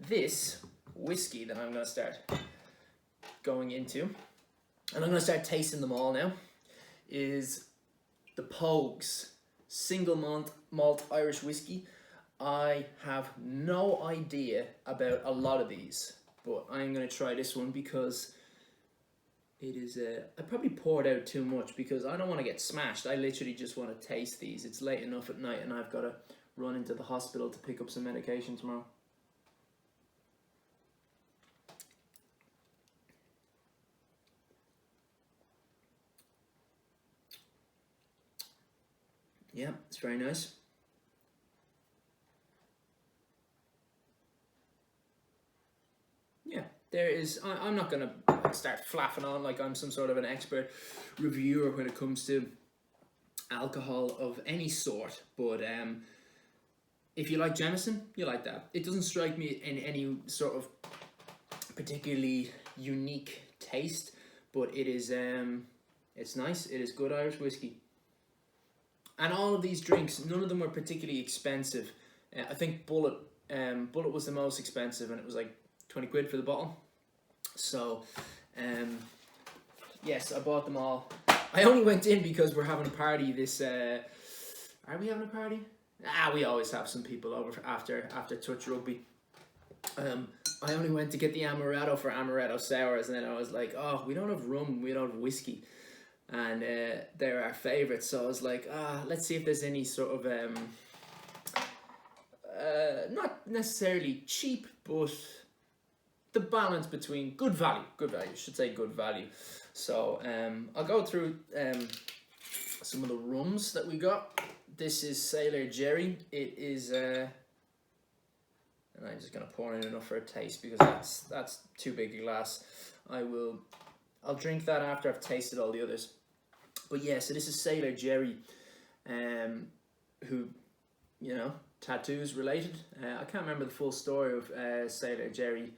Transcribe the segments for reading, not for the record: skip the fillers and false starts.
this whiskey that I'm going to start going into, and I'm going to start tasting them all now, is the Pogues single malt Irish whiskey. I have no idea about a lot of these, but I'm going to try this one because it is I probably poured out too much because I don't want to get smashed. I literally just want to taste these. It's late enough at night and I've got to run into the hospital to pick up some medication tomorrow. Yeah, it's very nice. Yeah, there is, I'm not going to start flapping on like I'm some sort of an expert reviewer when it comes to alcohol of any sort, but if you like Jameson, you like that. It doesn't strike me in any sort of particularly unique taste, but it is, it's nice. It is good Irish whiskey. And all of these drinks, none of them were particularly expensive. I think Bullet was the most expensive, and it was like 20 quid for the bottle. So, yes, I bought them all. I only went in because we're having a party this, are we having a party? We always have some people over after touch rugby. I only went to get the amaretto for amaretto sours, and then I was like, oh, we don't have rum, we don't have whiskey. And they're our favourites, so I was like, let's see if there's any sort of, not necessarily cheap, but the balance between good value, I should say good value. So I'll go through some of the rums that we got. This is Sailor Jerry. It is, and I'm just gonna pour in enough for a taste because that's too big a glass. I'll drink that after I've tasted all the others. But yeah, so this is Sailor Jerry, who, you know, tattoos related. I can't remember the full story of Sailor Jerry.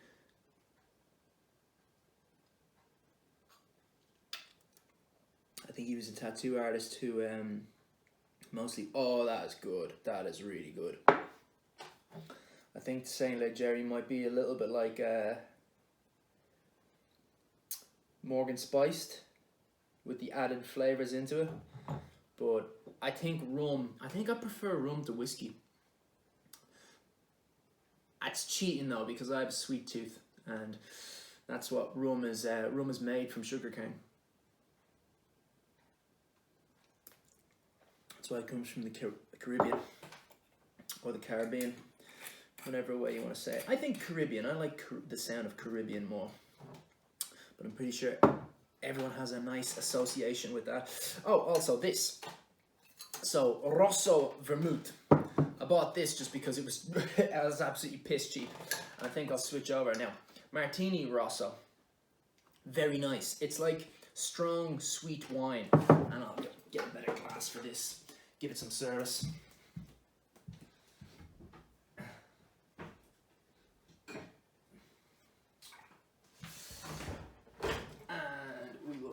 I think he was a tattoo artist who mostly, oh, that is good. That is really good. I think Sailor Jerry might be a little bit like Morgan Spiced with the added flavors into it. But I think I prefer rum to whiskey. That's cheating though, because I have a sweet tooth, and that's what rum is made from sugarcane. That's why it comes from the Caribbean, or the Caribbean, whatever way you want to say it. I think Caribbean, I like the sound of Caribbean more, but I'm pretty sure everyone has a nice association with that. Oh, also this. So, Rosso Vermouth. I bought this just because it was absolutely piss cheap. I think I'll switch over now. Martini Rosso. Very nice. It's like strong, sweet wine. And I'll get a better glass for this. Give it some service.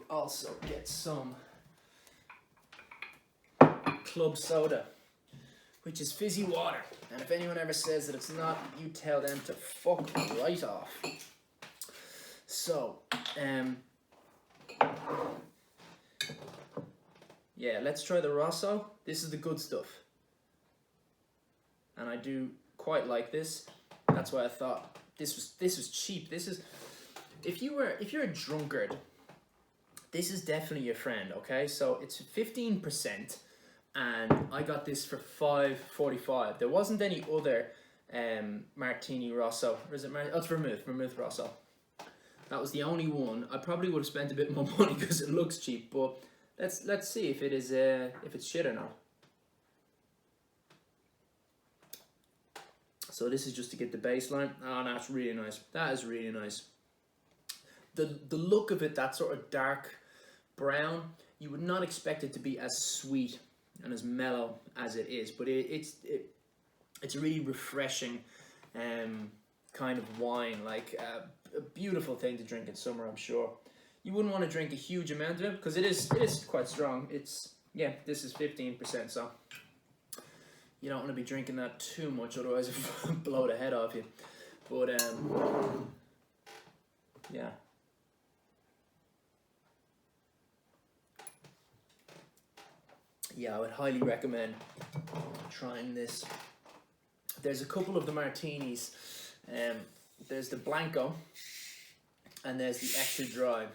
Also get some club soda, which is fizzy water, and if anyone ever says that it's not, you tell them to fuck right off. So yeah, let's try the Rosso. This is the good stuff, and I do quite like this. That's why I thought this was cheap. This is, if you're a drunkard, this is definitely your friend, okay? So it's 15%, and I got this for $5.45. There wasn't any other Martini Rosso. Or is it oh, it's Vermouth Rosso. That was the only one. I probably would have spent a bit more money because it looks cheap, but let's see if it is if it's shit or not. So this is just to get the baseline. Oh, no, it's really nice. That is really nice. The look of it, that sort of dark brown, you would not expect it to be as sweet and as mellow as it is, but it's a really refreshing kind of wine, like a beautiful thing to drink in summer. I'm sure you wouldn't want to drink a huge amount of it because it is quite strong. It's, yeah, this is 15%, so you don't want to be drinking that too much, otherwise it will blow the head off you. But yeah. Yeah, I would highly recommend trying this. There's a couple of the martinis. There's the Blanco and there's the extra dry.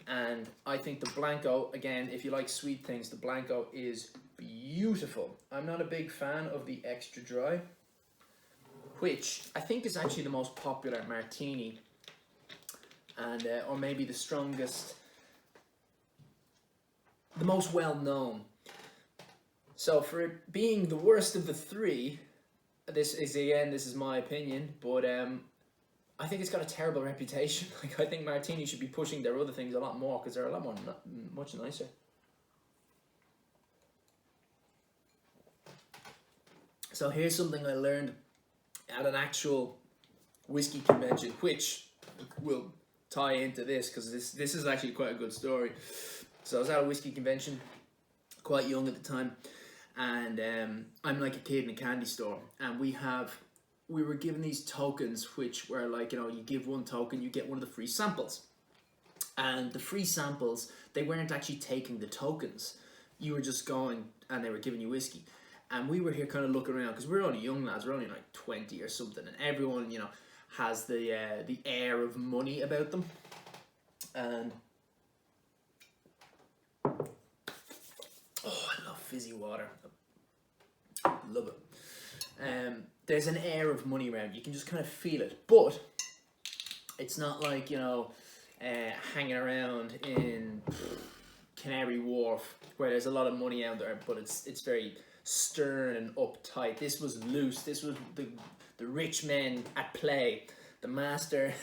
And I think the Blanco, again, if you like sweet things, the Blanco is beautiful. I'm not a big fan of the extra dry, which I think is actually the most popular martini, and or maybe the strongest, the most well known. So for it being the worst of the three, this is my opinion, but I think it's got a terrible reputation. Like, I think martini should be pushing their other things a lot more, because they're a lot more much nicer. So here's something I learned at an actual whiskey convention, which will tie into this, because this is actually quite a good story. So I was at a whiskey convention, quite young at the time, and I'm like a kid in a candy store, and we were given these tokens, which were like, you know, you give one token, you get one of the free samples. And the free samples, they weren't actually taking the tokens. You were just going and they were giving you whiskey. And we were here kind of looking around, because we're only young lads, we're only like 20 or something, and everyone, you know, has the air of money about them. And oh, I love fizzy water. Love it. There's an air of money around. You can just kind of feel it, but it's not like, you know, hanging around in Canary Wharf where there's a lot of money out there, but it's very stern and uptight. This was loose. This was the rich men at play, the master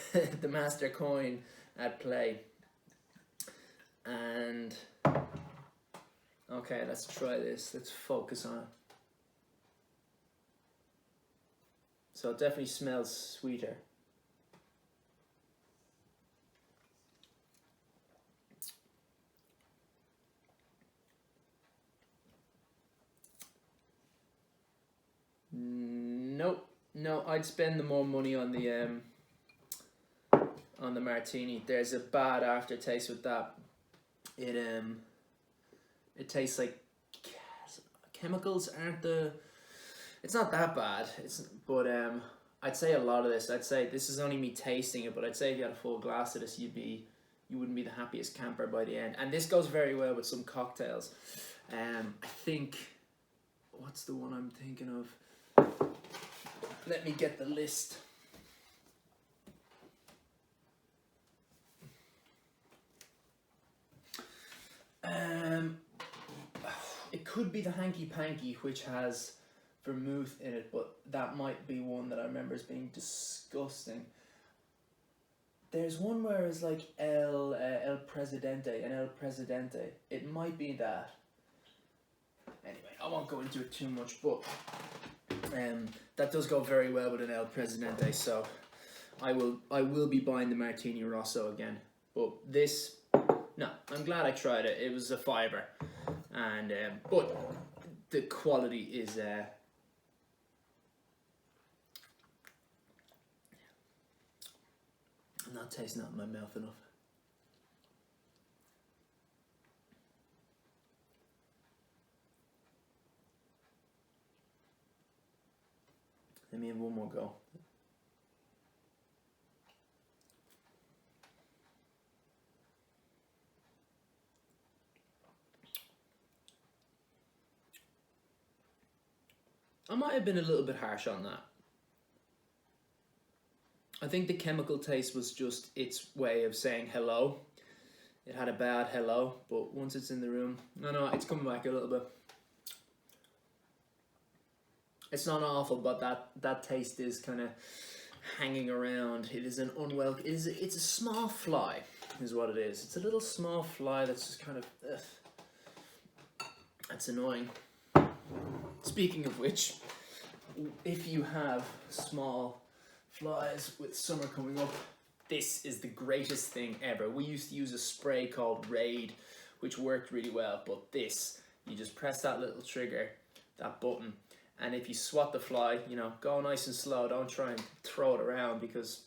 the master coin at play. And okay, let's try this. Let's focus on it. So it definitely smells sweeter. Nope. No, I'd spend the more money on the martini. There's a bad aftertaste with that. It tastes like chemicals aren't the. It's not that bad. But I'd say a lot of this. I'd say this is only me tasting it, but I'd say if you had a full glass of this, you wouldn't be the happiest camper by the end. And this goes very well with some cocktails. I think, what's the one I'm thinking of? Let me get the list. It could be the Hanky Panky, which has vermouth in it, but that might be one that I remember as being disgusting. There's one where it's like El Presidente and El Presidente. It might be that. Anyway, I won't go into it too much, but that does go very well with an El Presidente, so I will be buying the Martini Rosso again. But this, no, I'm glad I tried it. It was a fiver, and but the quality is I'm not tasting that in my mouth enough. Let me have one more go. I might have been a little bit harsh on that. I think the chemical taste was just its way of saying hello. It had a bad hello, but once it's in the room, no, it's coming back a little bit. It's not awful, but that taste is kind of hanging around. It is an unwelcome. It's a small fly, is what it is. It's a little small fly that's just kind of. That's annoying. Speaking of which, if you have small flies with summer coming up, this is the greatest thing ever. We used to use a spray called Raid, which worked really well, but this, you just press that little trigger, that button, And if you swat the fly, you know, go nice and slow. Don't try and throw it around because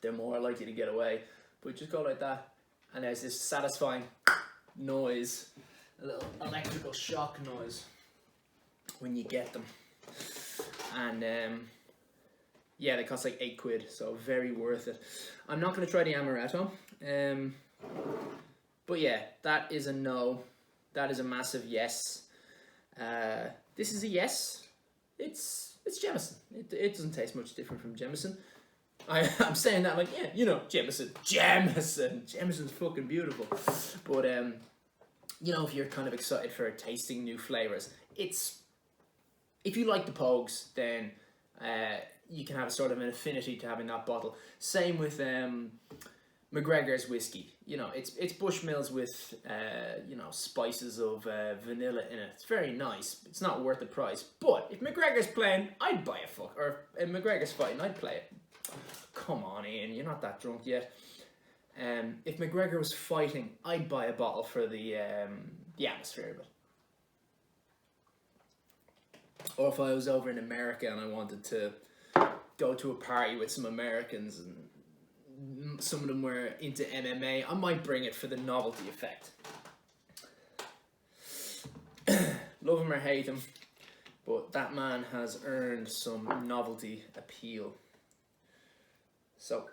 they're more likely to get away. But just go like that, and there's this satisfying noise, a little electrical shock noise when you get them. And yeah, they cost like £8, so very worth it. I'm not going to try the amaretto, but yeah, that is a no. That is a massive yes. This is a yes. It's Jameson. It doesn't taste much different from Jameson. I'm saying that like, yeah, you know, Jameson's fucking beautiful. But you know, if you're kind of excited for tasting new flavors, if you like the Pogues, then you can have a sort of an affinity to having that bottle. Same with McGregor's whiskey. You know, it's Bushmills with you know, spices of vanilla in it. It's very nice. It's not worth the price. But if McGregor's playing, I'd buy a fuck. Or if McGregor's fighting, I'd play it. Come on, Ian, you're not that drunk yet. If McGregor was fighting, I'd buy a bottle for the atmosphere of it. Or if I was over in America and I wanted to go to a party with some Americans and some of them were into MMA, I might bring it for the novelty effect. Love him or hate him, but that man has earned some novelty appeal. So,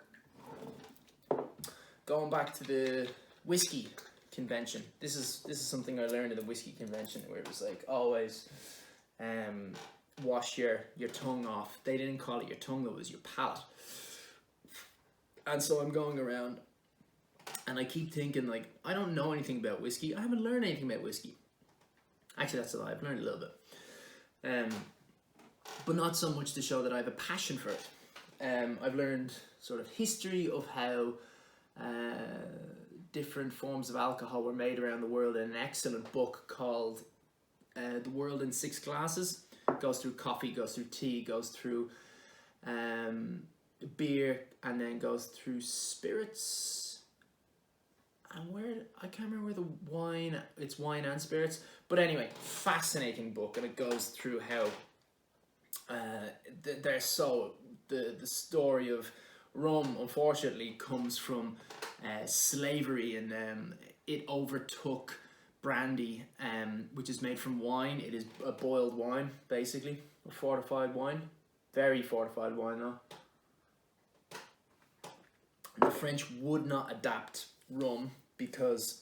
going back to the whiskey convention, this is something I learned at the whiskey convention, where it was like, always wash your tongue off. They didn't call it your tongue, though, it was your palate. And so I'm going around and I keep thinking, like, I don't know anything about whiskey. I haven't learned anything about whiskey. Actually, that's a lie. I've learned a little bit. But not so much to show that I have a passion for it. I've learned sort of history of how different forms of alcohol were made around the world in an excellent book called The World in Six Glasses. It goes through coffee, goes through tea, goes through beer, and then goes through spirits. And I can't remember where the wine, it's wine and spirits. But anyway, fascinating book, and it goes through how the story of rum, unfortunately, comes from slavery, and it overtook brandy, which is made from wine. It is a boiled wine, basically, a fortified wine, very fortified wine though. The French would not adapt rum because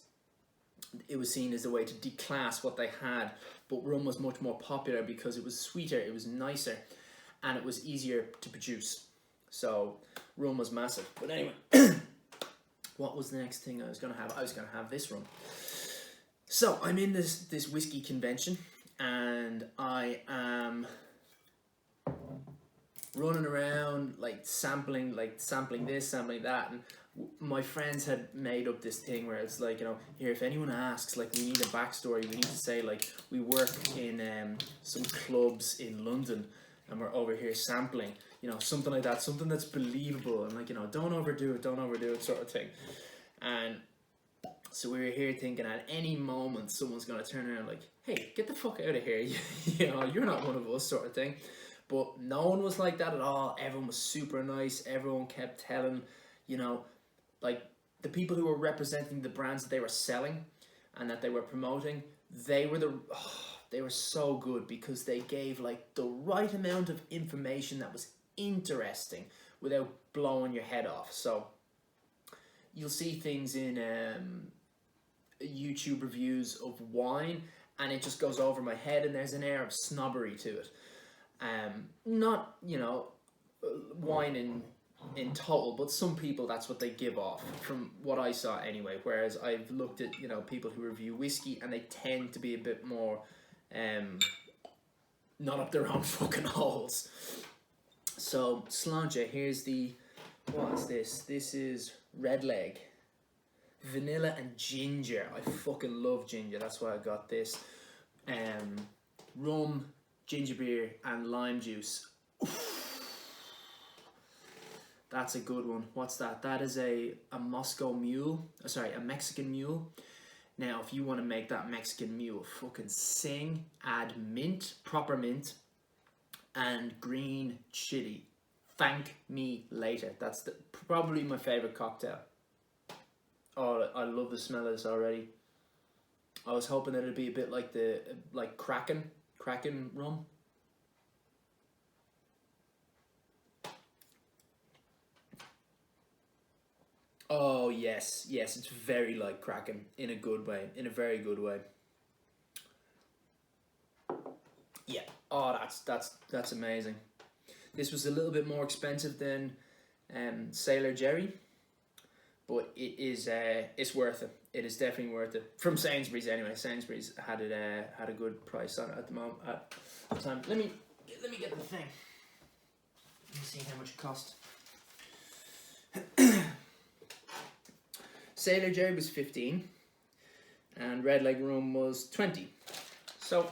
it was seen as a way to declass what they had, but rum was much more popular because it was sweeter, it was nicer, and it was easier to produce. So rum was massive. But anyway, what was the next thing I was going to have? I was going to have this rum. So I'm in this whiskey convention, and I am running around sampling this, sampling that, and my friends had made up this thing where it's like, you know, here, if anyone asks, like, we need a backstory, we need to say, like, we work in some clubs in London and we're over here sampling, you know, something like that, something that's believable, and like, you know, don't overdo it sort of thing. And so we were here thinking at any moment someone's going to turn around like, hey, get the fuck out of here, you know, you're not one of us, sort of thing. But no one was like that at all. Everyone was super nice. Everyone kept telling, you know, like, the people who were representing the brands that they were selling and that they were promoting, they were so good because they gave like the right amount of information that was interesting without blowing your head off. So you'll see things in YouTube reviews of wine and it just goes over my head and there's an air of snobbery to it. Not, you know, wine in total, but some people, that's what they give off, from what I saw anyway. Whereas I've looked at, you know, people who review whiskey and they tend to be a bit more not up their own fucking holes. So Sláinte, here's what is this? This is Red Leg, vanilla and ginger. I fucking love ginger, that's why I got this. Rum, ginger beer and lime juice. Oof. That's a good one. What's that? That is a Moscow mule. Sorry, a Mexican mule. Now, if you want to make that Mexican mule fucking sing, add mint, proper mint, and green chili. Thank me later. That's probably my favorite cocktail. Oh, I love the smell of this already. I was hoping that it'd be a bit like Kraken rum. Oh yes, it's very like Kraken in a good way, in a very good way. Yeah. Oh, that's amazing. This was a little bit more expensive than Sailor Jerry, but it is it's worth it. It is definitely worth it. From Sainsbury's anyway. Sainsbury's had a good price on it at the moment at the time. Let me get the thing. Let me see how much it cost. Sailor Jerry was 15 and Red Leg Rum was 20. So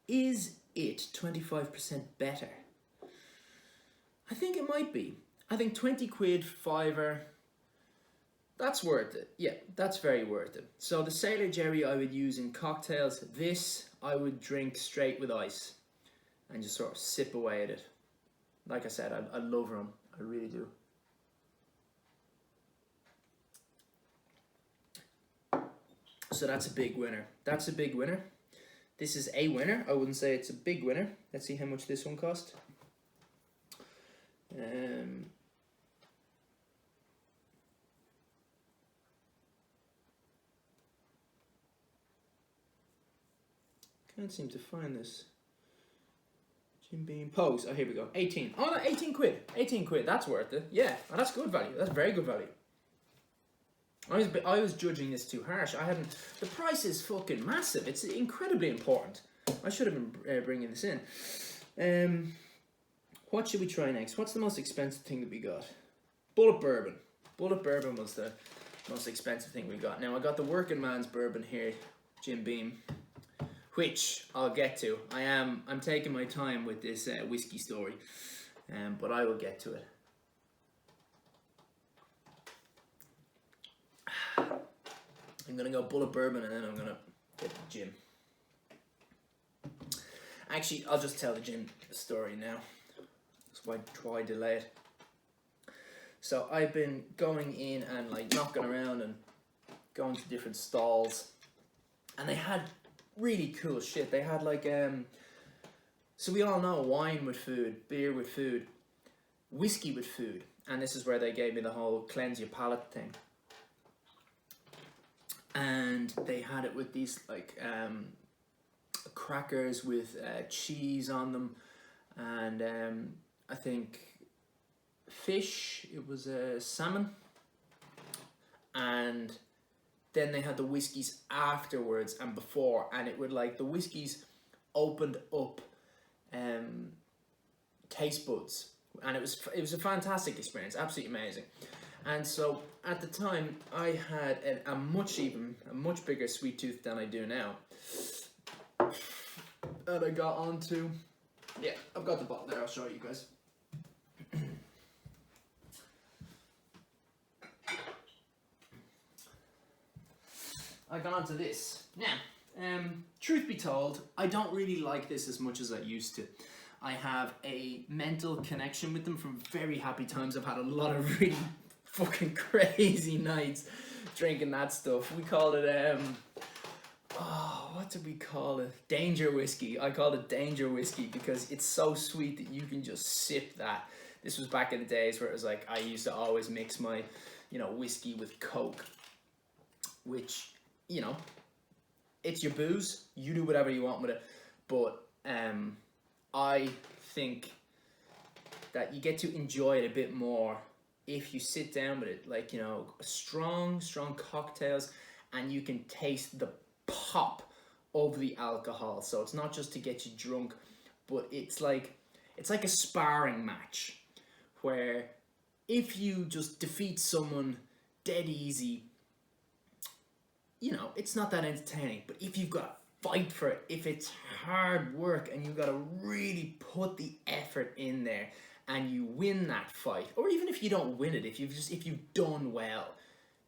is it 25% better? I think it might be. I think 20 quid, fiver, that's worth it. Yeah, that's very worth it. So the Sailor Jerry I would use in cocktails. This I would drink straight with ice and just sort of sip away at it. Like I said, I love rum. I really do. So that's a big winner. That's a big winner. This is a winner. I wouldn't say it's a big winner. Let's see how much this one cost. Can't seem to find this. Jim Beam Pogues. Oh, here we go. 18. Oh, no, 18 quid. 18 quid. That's worth it. Yeah, oh, that's good value. That's very good value. I was judging this too harsh. I hadn't. The price is fucking massive. It's incredibly important. I should have been bringing this in. What should we try next? What's the most expensive thing that we got? Bullet Bourbon. Bullet Bourbon was the most expensive thing we got. Now I got the working man's bourbon here, Jim Beam, which I'll get to. I'm taking my time with this whiskey story, but I will get to it. I'm gonna go Bullet Bourbon and then I'm gonna get the gin. Actually, I'll just tell the gin story now. Why delay it? So I've been going in and like knocking around and going to different stalls, and they had really cool shit. They had like so we all know wine with food, beer with food, whiskey with food, and this is where they gave me the whole cleanse your palate thing. And they had it with these like crackers with cheese on them, and I think fish. It was salmon, and then they had the whiskeys afterwards and before, and it would like the whiskeys opened up taste buds, and it was a fantastic experience, absolutely amazing. And so at the time I had a much bigger sweet tooth than I do now, and I got onto, yeah, I've got the bottle there, I'll show you guys. I got onto this. Now, truth be told, I don't really like this as much as I used to. I have a mental connection with them from very happy times. I've had a lot of really fucking crazy nights drinking that stuff. We called it, what did we call it? Danger whiskey. I called it danger whiskey because it's so sweet that you can just sip that. This was back in the days where it was like, I used to always mix my, whiskey with Coke, which, it's your booze. You do whatever you want with it. But I think that you get to enjoy it a bit more if you sit down with it, like, strong cocktails, and you can taste the pop of the alcohol. So it's not just to get you drunk, but it's like a sparring match where if you just defeat someone dead easy, it's not that entertaining. But if you've got to fight for it, if it's hard work and you've got to really put the effort in there and you win that fight, or even if you don't win it, if you've done well,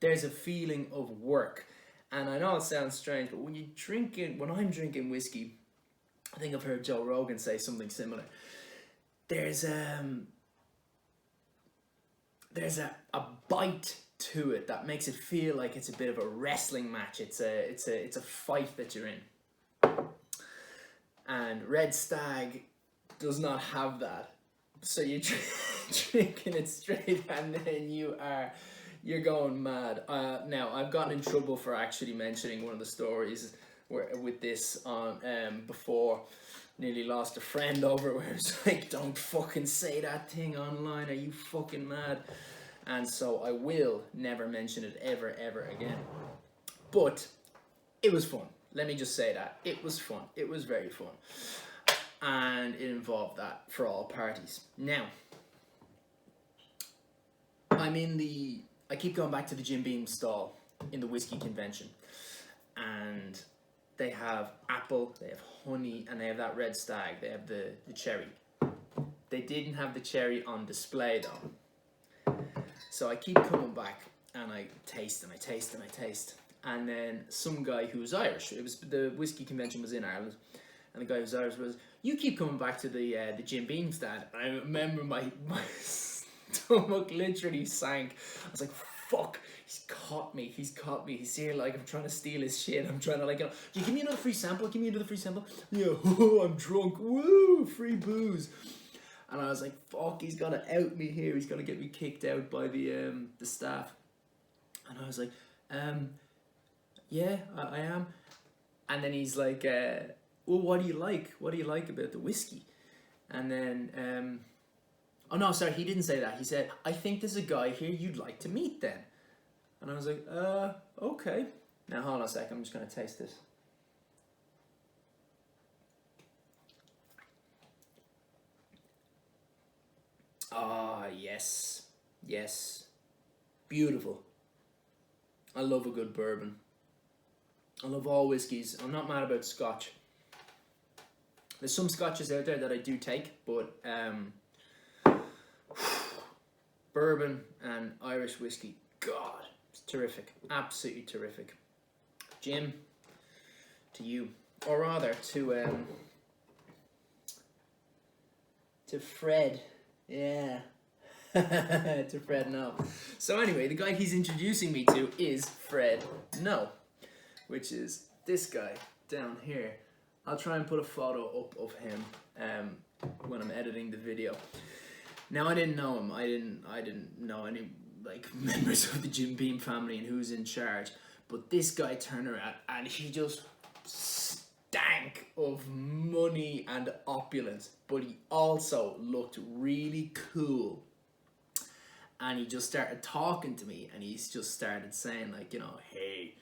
there's a feeling of work. And I know it sounds strange, but when I'm drinking whiskey, I think I've heard Joe Rogan say something similar. There's a bite to it that makes it feel like it's a bit of a wrestling match. It's a fight that you're in. And Red Stag does not have that. So you're drinking it straight, and then you're going mad. Now, I've gotten in trouble for actually mentioning one of the stories with this on before. Nearly lost a friend over it, where it's like, don't fucking say that thing online, are you fucking mad? And so I will never mention it ever again. But it was fun. Let me just say that. It was fun. It was very fun. And it involved that for all parties. Now, I keep going back to the Jim Beam stall in the whiskey convention. And they have apple, they have honey, and they have that Red Stag. They have the cherry. They didn't have the cherry on display though. So I keep coming back and I taste and I taste and I taste. And then some guy who was Irish, the whiskey convention was in Ireland, and the guy who was Irish was, you keep coming back to the Jim Beam stand. And I remember my stomach literally sank. I was like, fuck, he's caught me. He's here like I'm trying to steal his shit. I'm trying to like, you give me another free sample? Yeah, I'm drunk. Woo, free booze. And I was like, fuck, he's gonna out me here. He's gonna get me kicked out by the staff. And I was like, yeah, I am. And then he's like, well, what do you like? What do you like about the whiskey? And then, oh no, sorry, he didn't say that. He said, I think there's a guy here you'd like to meet then. And I was like, okay. Now hold on a sec, I'm just gonna taste this. Ah, yes. Beautiful. I love a good bourbon. I love all whiskies. I'm not mad about Scotch. There's some Scotches out there that I do take, but bourbon and Irish whiskey, God, it's terrific. Absolutely terrific. Jim, to you. Or rather, to Fred. Yeah. To Fred No. So anyway, the guy he's introducing me to is Fred No, which is this guy down here. I'll try and put a photo up of him when I'm editing the video. Now, I didn't know him. I didn't know any like members of the Jim Beam family and who's in charge. But this guy turned around and he just stank of money and opulence. But he also looked really cool. And he just started talking to me, and he's just started saying like, you know, hey,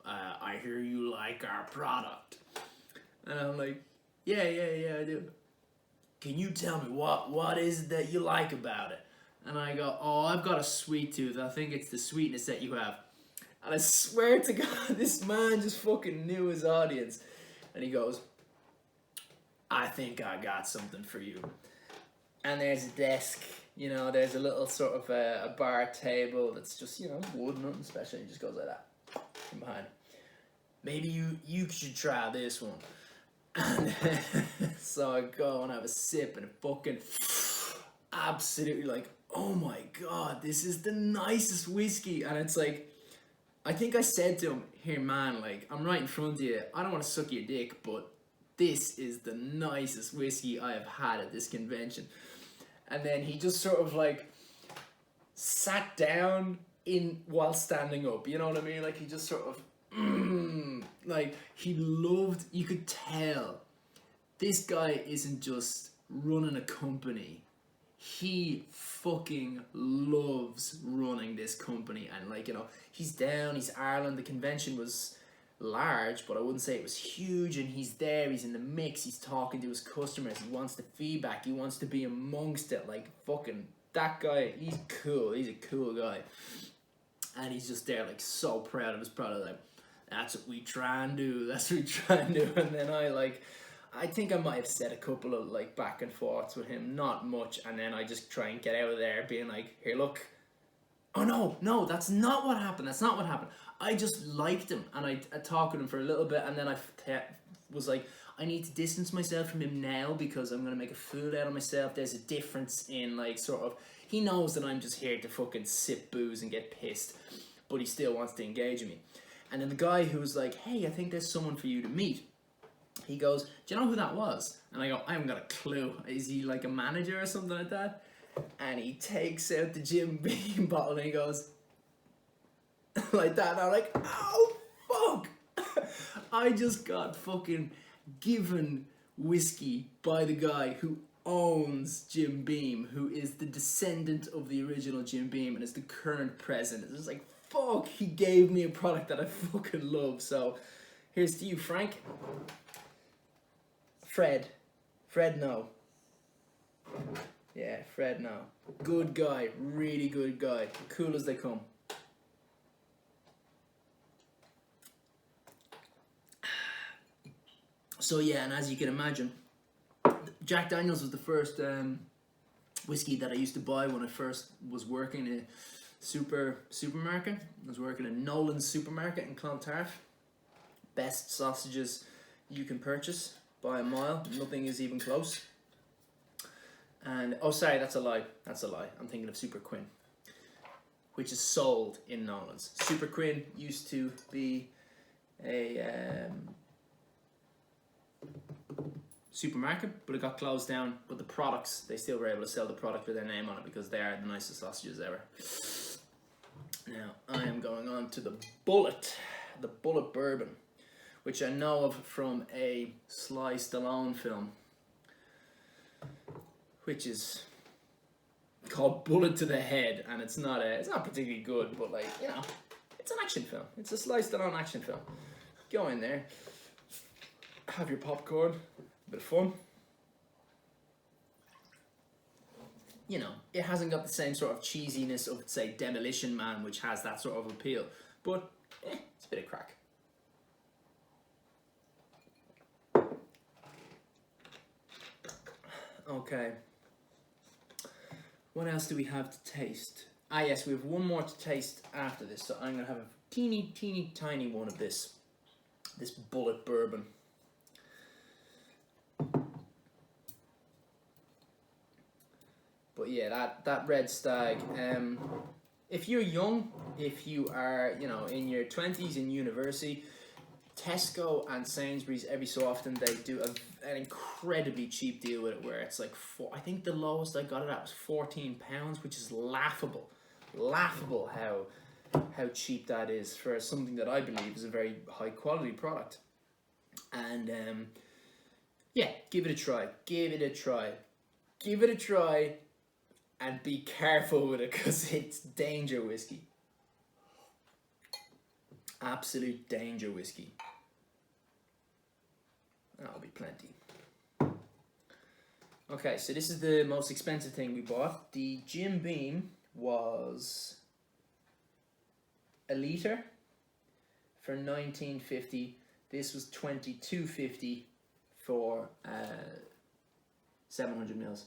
I hear you like our product. And I'm like, yeah, I do. Can you tell me what is it that you like about it? And I go, oh, I've got a sweet tooth. I think it's the sweetness that you have. And I swear to God, this man just fucking knew his audience. And he goes, I think I got something for you. And there's a desk, you know, there's a little sort of a bar table that's just, you know, wood, nothing special. He just goes like that from behind. Maybe you should try this one. And so I go and have a sip and fucking absolutely like, oh my God, this is the nicest whiskey. And it's like, I think I said to him, here man, like, I'm right in front of you. I don't want to suck your dick, but this is the nicest whiskey I have had at this convention. And then he just sort of like sat down while standing up, you know what I mean? Like he just sort of, like he loved, you could tell this guy isn't just running a company. He fucking loves running this company. And like, you know, he's down, he's Ireland. The convention was large, but I wouldn't say it was huge, and he's there, he's in the mix, he's talking to his customers, he wants the feedback, he wants to be amongst it. Like fucking that guy, he's cool, he's a cool guy. And he's just there like so proud of his product, like that's what we try and do, and then I think I might have said a couple of like back and forths with him, not much, and then I just try and get out of there being like, here look, oh no, that's not what happened. I just liked him, and I talked with him for a little bit, and then I was like, I need to distance myself from him now because I'm going to make a fool out of myself. There's a difference in, like, sort of, he knows that I'm just here to fucking sip booze and get pissed, but he still wants to engage with me. And then the guy who was like, hey, I think there's someone for you to meet, he goes, do you know who that was? And I go, I haven't got a clue. Is he like a manager or something like that? And he takes out the Jim Beam bottle and he goes, like that. And I'm like, oh, fuck. I just got fucking given whiskey by the guy who owns Jim Beam, who is the descendant of the original Jim Beam and is the current president. It's like, fuck, he gave me a product that I fucking love. So here's to you, Frank. Fred, no. Yeah, Fred, no. Good guy, really good guy. Cool as they come. So yeah, and as you can imagine, Jack Daniels was the first whiskey that I used to buy when I first was working in a supermarket. I was working in Nolan's supermarket in Clontarf. Best sausages you can purchase by a mile. Nothing is even close. And oh, sorry, that's a lie. I'm thinking of Super Quinn, which is sold in Nolan's. Super Quinn used to be a supermarket, but it got closed down. But the products, they still were able to sell the product with their name on it because they are the nicest sausages ever. Now I am going on to the Bullet Bourbon, which I know of from a Sly Stallone film, which is called Bullet to the Head, and it's not particularly good, but like, you know, it's an action film. It's a Sly Stallone action film. Go in there, have your popcorn, a bit of fun. You know, it hasn't got the same sort of cheesiness of, say, Demolition Man, which has that sort of appeal, but it's a bit of crack. Okay. What else do we have to taste? Ah, yes, we have one more to taste after this, so I'm going to have a teeny, teeny, tiny one of this Bullet Bourbon. But yeah, that Red Stag, if you're young, if you are, you know, in your 20s in university, Tesco and Sainsbury's every so often they do an incredibly cheap deal with it, where it's like I think the lowest I got it at was £14, which is laughable how cheap that is for something that I believe is a very high quality product. And yeah, give it a try, and be careful with it because it's danger whiskey. Absolute danger whiskey. That'll be plenty. Okay, so this is the most expensive thing we bought. The Jim Beam was a litre for $19.50. This was $22.50 for 700 mils.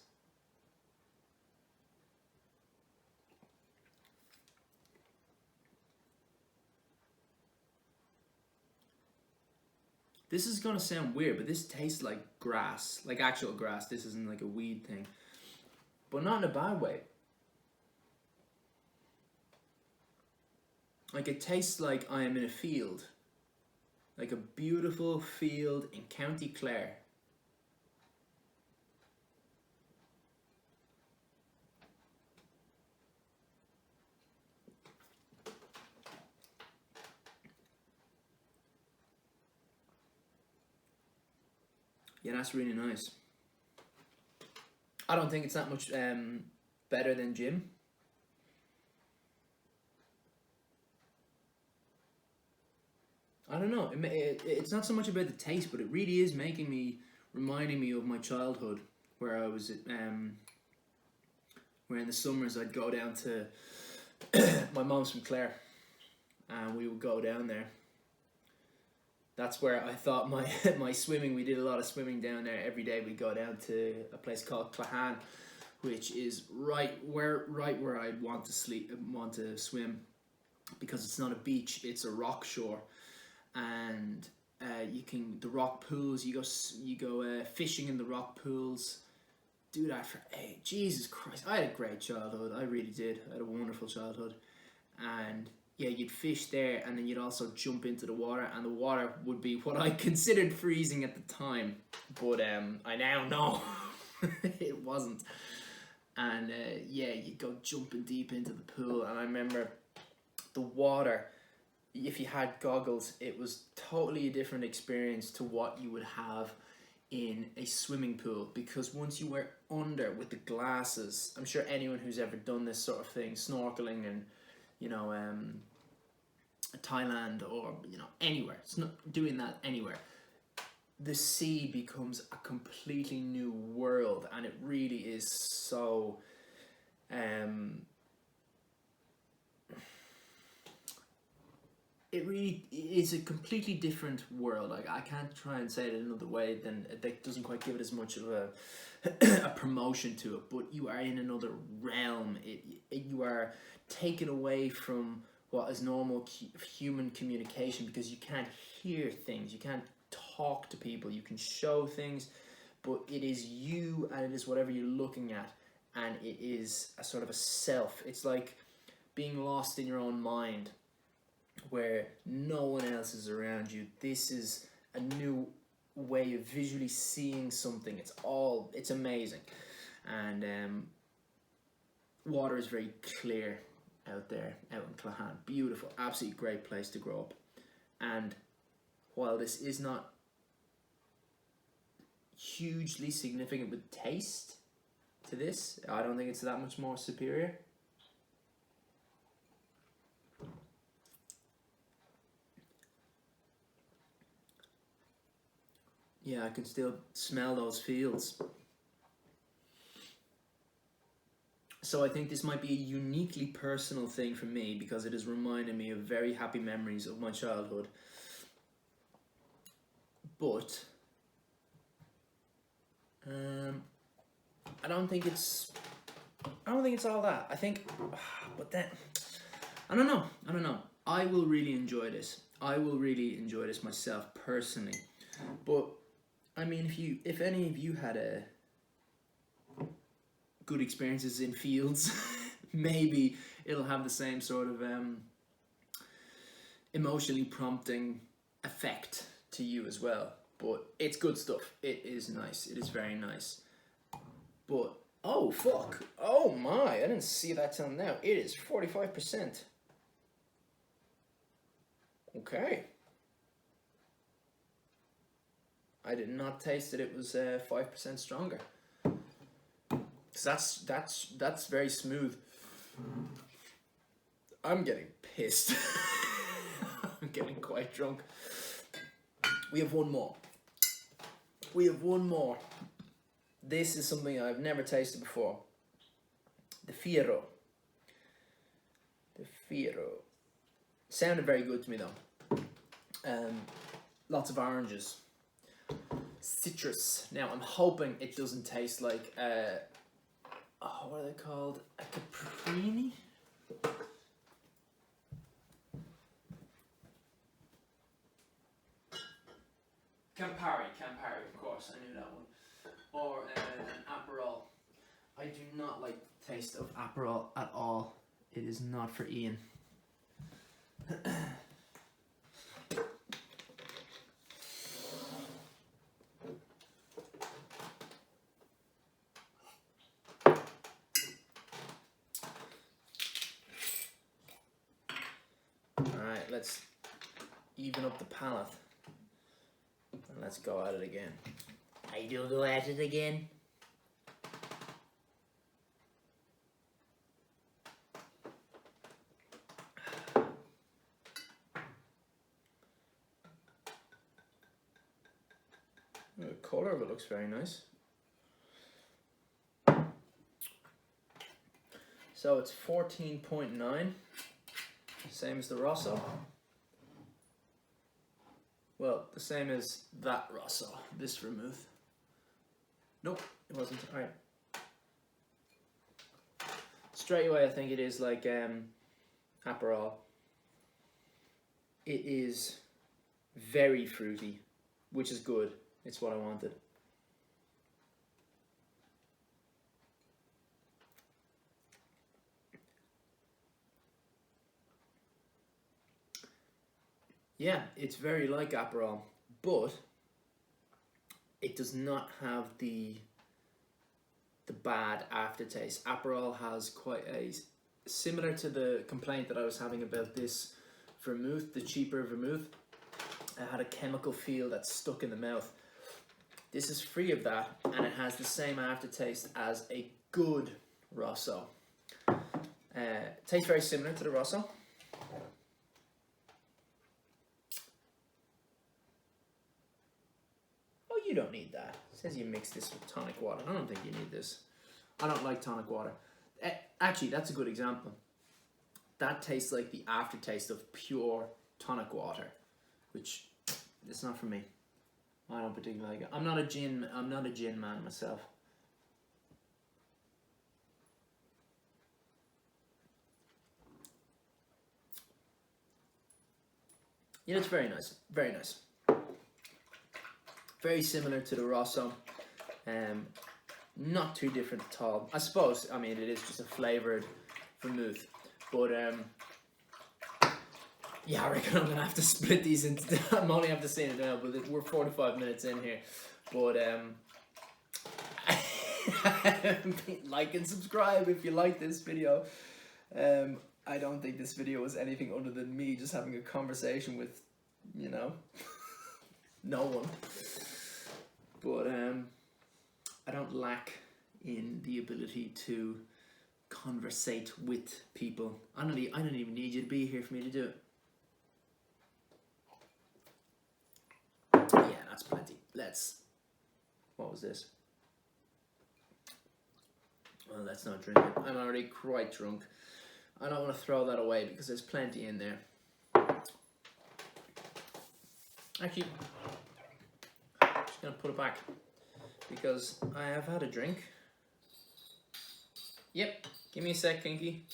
This is gonna sound weird, but this tastes like grass, like actual grass. This isn't like a weed thing, but not in a bad way. Like, it tastes like I am in a field, like a beautiful field in County Clare. Yeah, that's really nice. I don't think it's that much better than Jim. I don't know. It's not so much about the taste, but it really is reminding me of my childhood, where I was, where in the summers I'd go down to, my mom's from Clare, and we would go down there. That's where I thought my swimming, we did a lot of swimming down there. Every day we'd go down to a place called Clahan, which is right where I'd want to swim. because it's not a beach, it's a rock shore, and the rock pools. You go fishing in the rock pools. Do that for Jesus Christ! I had a great childhood. I really did. I had a wonderful childhood, and yeah, you'd fish there, and then you'd also jump into the water, and the water would be what I considered freezing at the time, but I now know it wasn't. And yeah, you'd go jumping deep into the pool, and I remember the water. If you had goggles, it was totally a different experience to what you would have in a swimming pool, because once you were under with the glasses, I'm sure anyone who's ever done this sort of thing, snorkeling and Thailand or anywhere, it's not doing that anywhere, the sea becomes a completely new world, and it really is so it really is a completely different world. I can't try and say it another way, than that doesn't quite give it as much of a promotion to it, but you are in another realm. You are taken away from what is normal human communication, because you can't hear things, you can't talk to people, you can show things, but it is you and it is whatever you're looking at, and it is a sort of a self. It's like being lost in your own mind, where no one else is around you. This is a new way of visually seeing something. It's amazing. And water is very clear out there, out in Clahan. Beautiful, absolutely great place to grow up. And while this is not hugely significant with taste to this, I don't think it's that much more superior. Yeah, I can still smell those fields. So I think this might be a uniquely personal thing for me, because it has reminded me of very happy memories of my childhood. But I don't think it's all that. I think, but then I don't know. I will really enjoy this. I will really enjoy this myself personally. But I mean, if any of you had good experiences in fields, maybe it'll have the same sort of emotionally prompting effect to you as well. But it's good stuff. It is nice. It is very nice. But oh fuck! Oh my! I didn't see that till now. It is 45%. Okay. I did not taste that it was 5% stronger. So that's very smooth. I'm getting pissed. I'm getting quite drunk. We have one more. This is something I've never tasted before. The Fiero. Sounded very good to me though. Lots of oranges. Citrus. Now I'm hoping it doesn't taste like what are they called? A caprini? Campari, of course, I knew that one. Or an Aperol. I do not like the taste of Aperol at all. It is not for Ian. Alright, let's even up the palate. And let's go at it again. I do go at it again. The colour of it looks very nice. So it's 14.9, same as the Rosso. Well, the same as that Rosso, this Vermouth. Nope, it wasn't. Alright. Straight away I think it is like Aperol. it is very fruity, which is good. It's what I wanted. Yeah, it's very like Aperol, but it does not have the bad aftertaste. Aperol has quite a, similar to the complaint that I was having about this vermouth, the cheaper vermouth. It had a chemical feel that stuck in the mouth. This is free of that, and it has the same aftertaste as a good Rosso. Tastes very similar to the Rosso. Oh, you don't need that. It says you mix this with tonic water. I don't think you need this. I don't like tonic water. Actually, that's a good example. That tastes like the aftertaste of pure tonic water, which it's not for me. I don't particularly like it. I'm not a gin man myself. Yeah, it's very nice. Very nice. Very similar to the Rosso. Not too different at all. I suppose, I mean, it is just a flavoured vermouth. But, yeah, I reckon I'm going to have to split these into... I'm only have to say it now, but we're 45 minutes in here. But, like and subscribe if you like this video. I don't think this video was anything other than me just having a conversation with, you know, no one. But, I don't lack in the ability to conversate with people. I don't even need you to be here for me to do it. Yeah, that's plenty. What was this? Well, let's not drink it. I'm already quite drunk. I don't want to throw that away because there's plenty in there. Actually, I'm just going to put it back because I have had a drink. Yep, give me a sec, Kinky.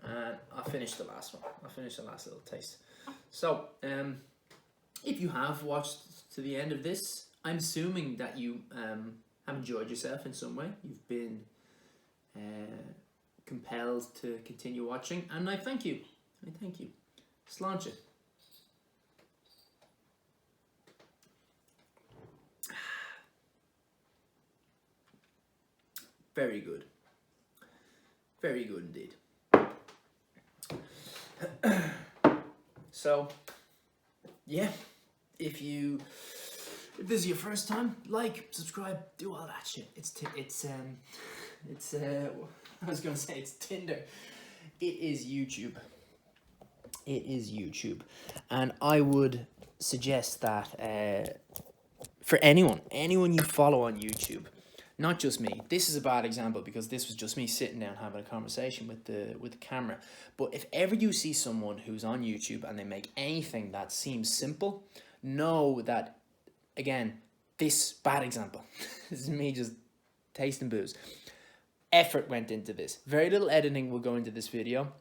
And I'll finish the last one. I'll finish the last little taste. So, if you have watched to the end of this, I'm assuming that you have enjoyed yourself in some way. You've been compelled to continue watching, and I thank you. I thank you. Sláinte. Very good. Very good indeed. So, yeah, if this is your first time, like, subscribe, do all that shit. I was gonna say it's Tinder. It is YouTube. It is YouTube, and I would suggest that for anyone you follow on YouTube. Not just me. This is a bad example because this was just me sitting down having a conversation with the camera. But if ever you see someone who's on YouTube and they make anything that seems simple, know that, again, this bad example. This is me just tasting booze. Effort went into this. Very little editing will go into this video,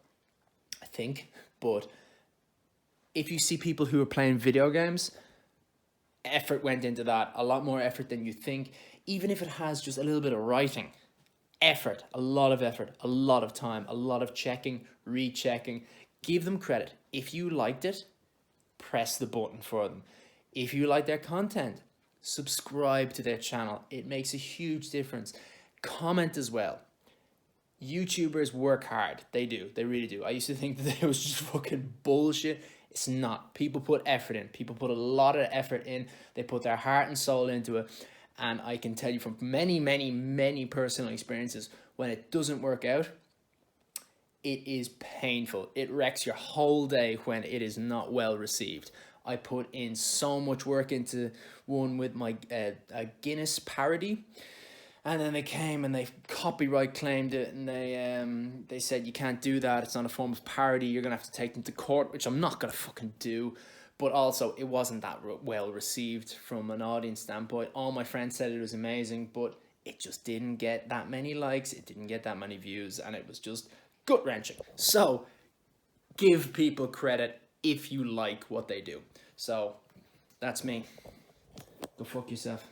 I think. But if you see people who are playing video games, effort went into that. A lot more effort than you think. Even if it has just a little bit of writing, effort, a lot of effort, a lot of time, a lot of checking, rechecking. Give them credit. If you liked it, press the button for them. If you like their content, subscribe to their channel. It makes a huge difference. Comment as well. YouTubers work hard. They do. They really do. I used to think that it was just fucking bullshit. It's not. People put effort in. People put a lot of effort in. They put their heart and soul into it. And I can tell you from many, many, many personal experiences, when it doesn't work out, it is painful. It wrecks your whole day when it is not well received. I put in so much work into one with my a Guinness parody. And then they came and they copyright claimed it, and they said you can't do that. It's not a form of parody. You're going to have to take them to court, which I'm not going to fucking do. But also, it wasn't that well received from an audience standpoint. All my friends said it was amazing, but it just didn't get that many likes, it didn't get that many views, and it was just gut-wrenching. So, give people credit if you like what they do. So, that's me. Go fuck yourself.